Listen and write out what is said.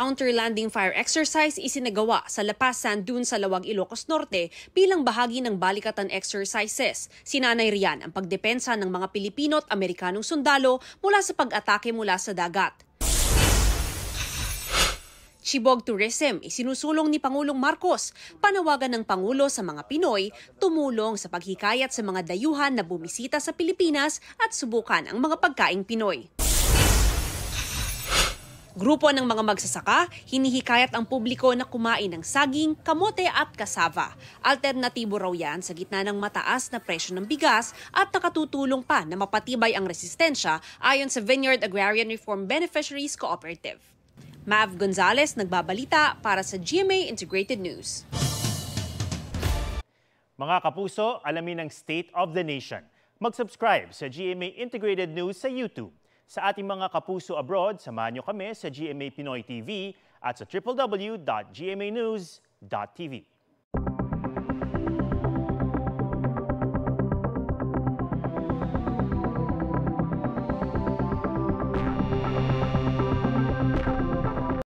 counter-landing fire exercise isinagawa sa La Paz Sand Dune sa Lawag, Ilocos Norte bilang bahagi ng balikatan exercises. Sinanay riyan ang pagdepensa ng mga Pilipino at Amerikanong sundalo mula sa pag-atake mula sa dagat. Chibog Tourism, isinusulong ni Pangulong Marcos. Panawagan ng Pangulo sa mga Pinoy, tumulong sa paghikayat sa mga dayuhan na bumisita sa Pilipinas at subukan ang mga pagkaing Pinoy. Grupo ng mga magsasaka, hinihikayat ang publiko na kumain ng saging, kamote at kasava. Alternatibo raw yan sa gitna ng mataas na presyo ng bigas at nakatutulong pa na mapatibay ang resistensya ayon sa Vineyard Agrarian Reform Beneficiaries Cooperative. Mav Gonzalez nagbabalita para sa GMA Integrated News. Mga kapuso, alamin ang State of the Nation. Mag-subscribe sa GMA Integrated News sa YouTube. Sa ating mga kapuso abroad, samahan niyo kami sa GMA Pinoy TV at sa www.gmanews.tv.